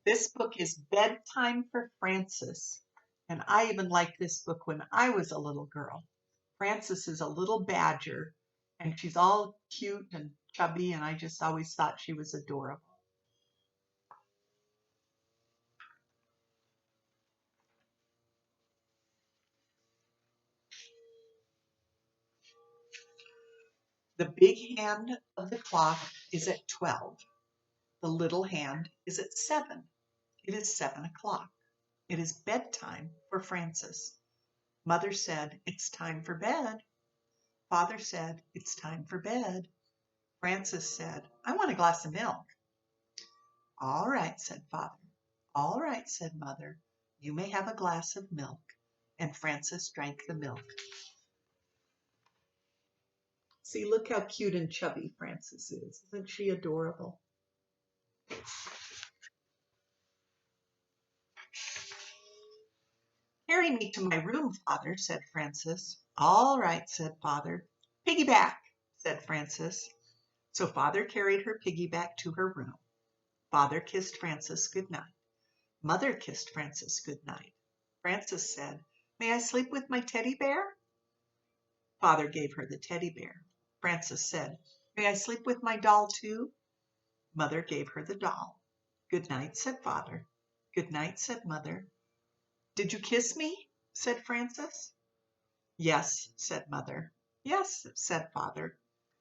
This book is Bedtime for Frances, and I even liked this book when I was a little girl. Frances is a little badger, and she's all cute and chubby, and I just always thought she was adorable. The big hand of the clock is at 12. The little hand is at 7. It is 7 o'clock. It is bedtime for Frances. Mother said, "It's time for bed." Father said, "It's time for bed." Frances said, "I want a glass of milk." "All right," said Father. "All right," said Mother. "You may have a glass of milk." And Frances drank the milk. See, look how cute and chubby Frances is. Isn't she adorable? "Carry me to my room, Father," said Frances. "All right," said Father. "Piggyback," said Frances. So Father carried her piggyback to her room. Father kissed Frances good night. Mother kissed Frances good night. Frances said, "May I sleep with my teddy bear?" Father gave her the teddy bear. Frances said, "May I sleep with my doll too?" Mother gave her the doll. "Good night," said Father. "Good night," said Mother. "Did you kiss me?" said Frances. "Yes," said Mother. "Yes," said Father.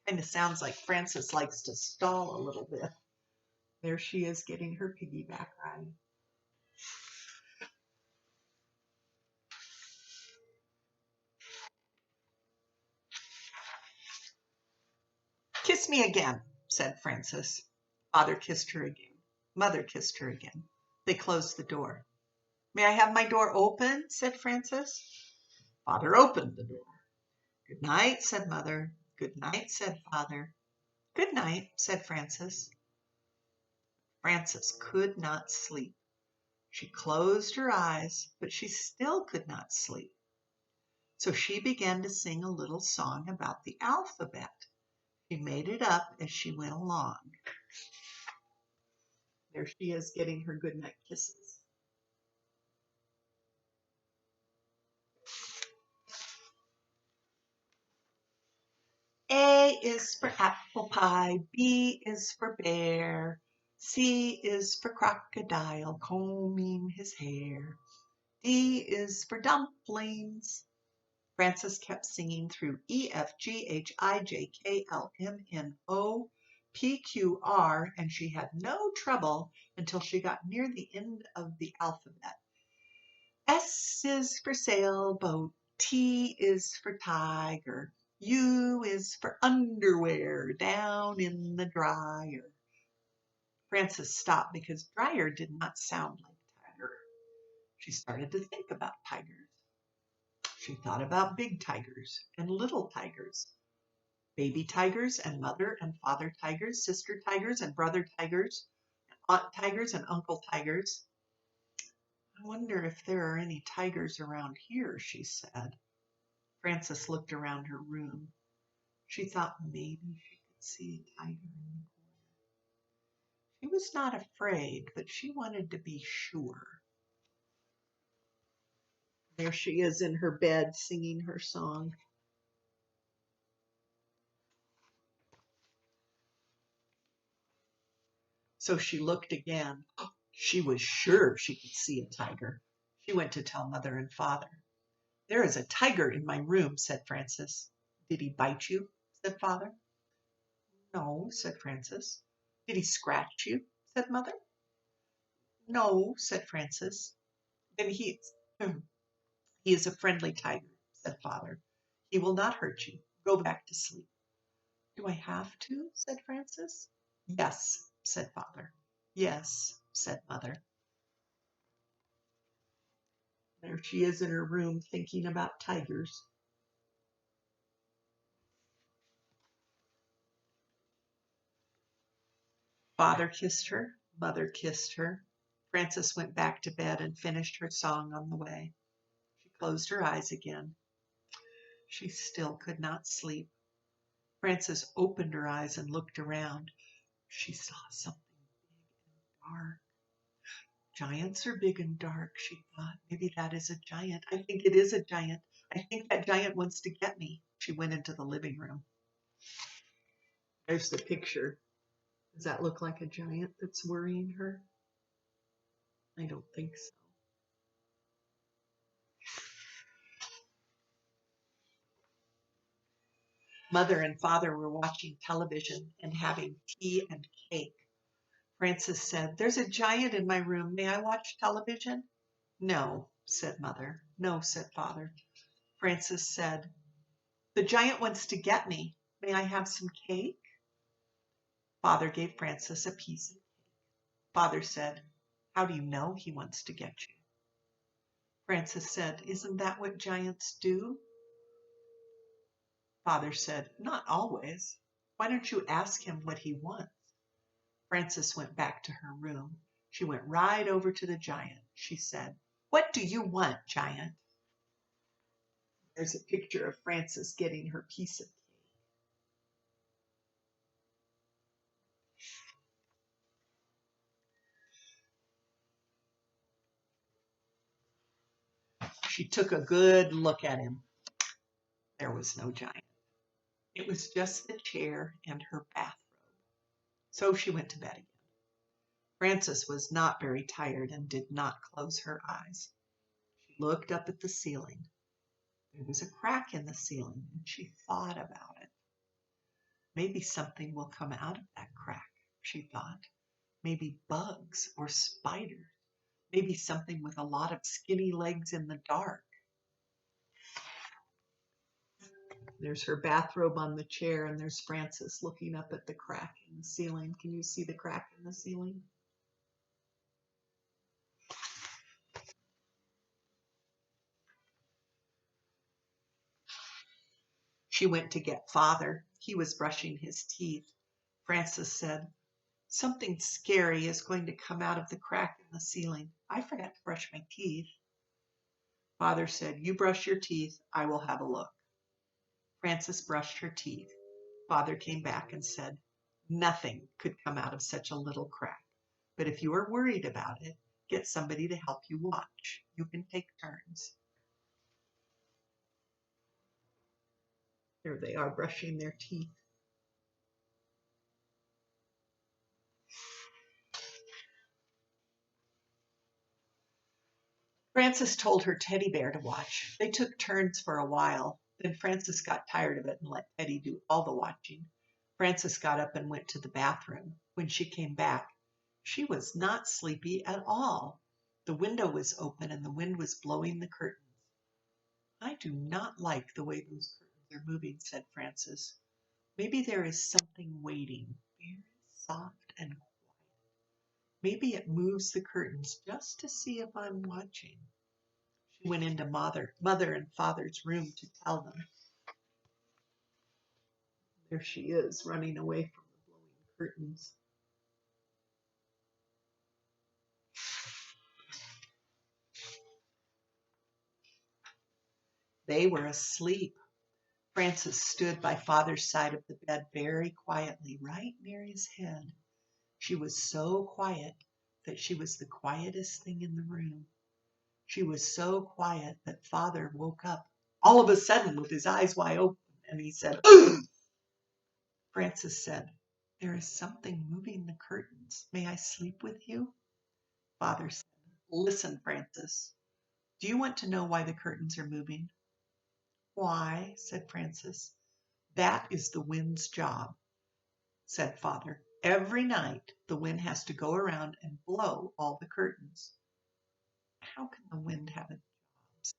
Kind of sounds like Frances likes to stall a little bit. There she is getting her piggyback ride. "Kiss me again," said Frances. Father kissed her again. Mother kissed her again. They closed the door. "May I have my door open?" said Frances. Father opened the door. "Good night," said Mother. "Good night," said Father. "Good night," said Frances. Frances could not sleep. She closed her eyes, but she still could not sleep. So she began to sing a little song about the alphabet. She made it up as she went along. There she is getting her goodnight kisses. A is for apple pie, B is for bear, C is for crocodile combing his hair, D is for dumplings. Frances kept singing through E, F, G, H, I, J, K, L, M, N, O, P, Q, R, and she had no trouble until she got near the end of the alphabet. S is for sailboat, T is for tiger, U is for underwear down in the dryer. Frances stopped because dryer did not sound like tiger. She started to think about tigers. She thought about big tigers and little tigers, baby tigers and mother and father tigers, sister tigers and brother tigers, aunt tigers and uncle tigers. "I wonder if there are any tigers around here," she said. Frances looked around her room. She thought maybe she could see a tiger in the corner. She was not afraid, but she wanted to be sure. There she is in her bed singing her song. So she looked again. She was sure she could see a tiger. She went to tell Mother and Father. "There is a tiger in my room," said Frances. "Did he bite you?" said Father. "No," said Frances. "Did he scratch you?" said Mother. "No," said Frances. "Then he is a friendly tiger," said Father. "He will not hurt you. Go back to sleep." "Do I have to?" said Frances. "Yes," said Father. "Yes," said Mother. There she is in her room thinking about tigers. Father kissed her. Mother kissed her. Frances went back to bed and finished her song on the way. She closed her eyes again. She still could not sleep. Frances opened her eyes and looked around. She saw something big and dark. Giants are big and dark, she thought. Maybe that is a giant. I think it is a giant. I think that giant wants to get me. She went into the living room. There's the picture. Does that look like a giant that's worrying her? I don't think so. Mother and Father were watching television and having tea and cake. Frances said, "There's a giant in my room. May I watch television?" "No," said Mother. "No," said Father. Frances said, "The giant wants to get me. May I have some cake?" Father gave Frances a piece of cake. Father said, "How do you know he wants to get you?" Frances said, "Isn't that what giants do?" Father said, "Not always. Why don't you ask him what he wants?" Frances went back to her room. She went right over to the giant. She said, "What do you want, giant?" There's a picture of Frances getting her piece of cake. She took a good look at him. There was no giant. It was just the chair and her bathrobe. So she went to bed again. Frances was not very tired and did not close her eyes. She looked up at the ceiling. There was a crack in the ceiling, and she thought about it. Maybe something will come out of that crack, she thought. Maybe bugs or spiders. Maybe something with a lot of skinny legs in the dark. There's her bathrobe on the chair, and there's Frances looking up at the crack in the ceiling. Can you see the crack in the ceiling? She went to get Father. He was brushing his teeth. Frances said, "Something scary is going to come out of the crack in the ceiling. I forgot to brush my teeth." Father said, "You brush your teeth. I will have a look." Frances brushed her teeth. Father came back and said, "Nothing could come out of such a little crack. But if you are worried about it, get somebody to help you watch. You can take turns." Here they are brushing their teeth. Frances told her teddy bear to watch. They took turns for a while. Then Frances got tired of it and let Teddy do all the watching. Frances got up and went to the bathroom. When she came back, she was not sleepy at all. The window was open and the wind was blowing the curtains. "I do not like the way those curtains are moving," said Frances. "Maybe there is something waiting, very soft and quiet. Maybe it moves the curtains just to see if I'm watching." She went into Mother and Father's room to tell them. There she is, running away from the blowing curtains. They were asleep. Frances stood by Father's side of the bed very quietly, right near his head. She was so quiet that she was the quietest thing in the room. She was so quiet that Father woke up all of a sudden with his eyes wide open, and he said, "Ugh!" Frances said, "There is something moving the curtains. May I sleep with you?" Father said, "Listen, Frances. Do you want to know why the curtains are moving?" "Why?" said Frances. "That is the wind's job," said Father. "Every night the wind has to go around and blow all the curtains." "How can the wind have a job?" said Frances.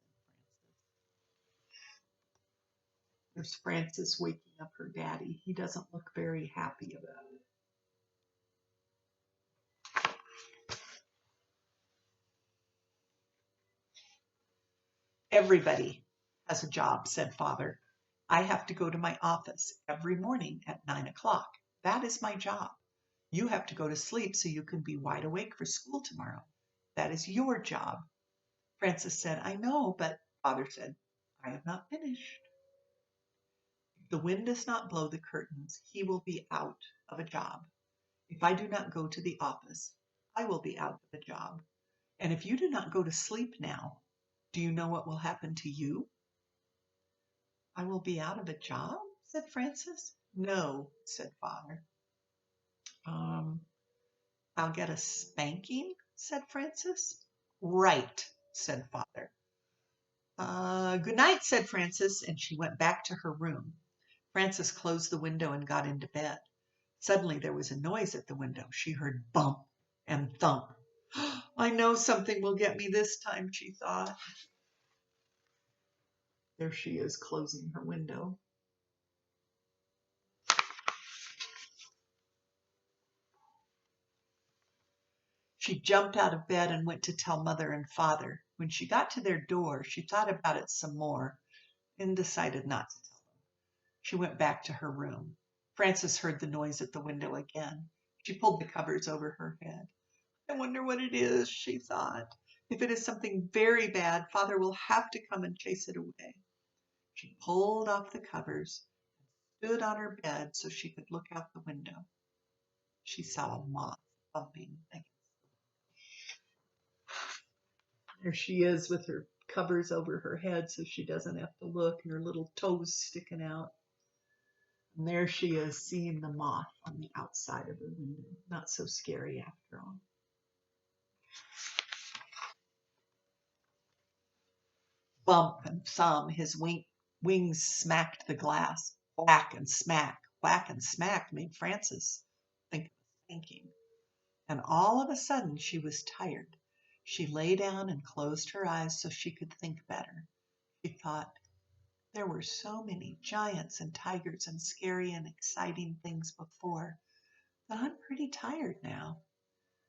There's Frances waking up her daddy. He doesn't look very happy about it. "Everybody has a job," said Father. "I have to go to my office every morning at 9 o'clock. That is my job. You have to go to sleep so you can be wide awake for school tomorrow. That is your job." Frances said, "I know, but—" Father said, "I have not finished. If the wind does not blow the curtains, he will be out of a job. If I do not go to the office, I will be out of a job. And if you do not go to sleep now, do you know what will happen to you? I will be out of a job, said Frances. No, said Father. Um, I'll get a spanking, said Frances. Right, said Father. Good night, said Frances, and she went back to her room. Frances closed the window and got into bed. Suddenly there was a noise at the window. She heard bump and thump. I know something will get me this time, she thought. There she is, closing her window. She jumped out of bed and went to tell Mother and Father. When she got to their door, she thought about it some more and decided not to tell them. She went back to her room. Frances heard the noise at the window again. She pulled the covers over her head. I wonder what it is, she thought. If it is something very bad, Father will have to come and chase it away. She pulled off the covers, stood on her bed so she could look out the window. She saw a moth bumping against. There she is with her covers over her head so she doesn't have to look and her little toes sticking out. And there she is seeing the moth on the outside of her window. Not so scary after all. Bump and thumb, his wings smacked the glass. Whack and smack made Frances think of thinking. And all of a sudden she was tired. She lay down and closed her eyes so she could think better. She thought, there were so many giants and tigers and scary and exciting things before that I'm pretty tired now.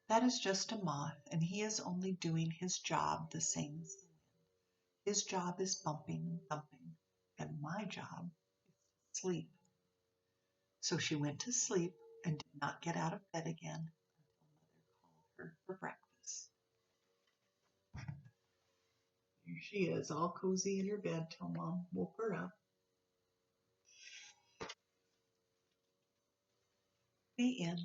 That is just a moth, and he is only doing his job the same as the wind. His job is bumping and thumping, and my job is to sleep. So she went to sleep and did not get out of bed again until Mother called her for breakfast. Here she is, all cozy in her bed till Mom woke her up. The end.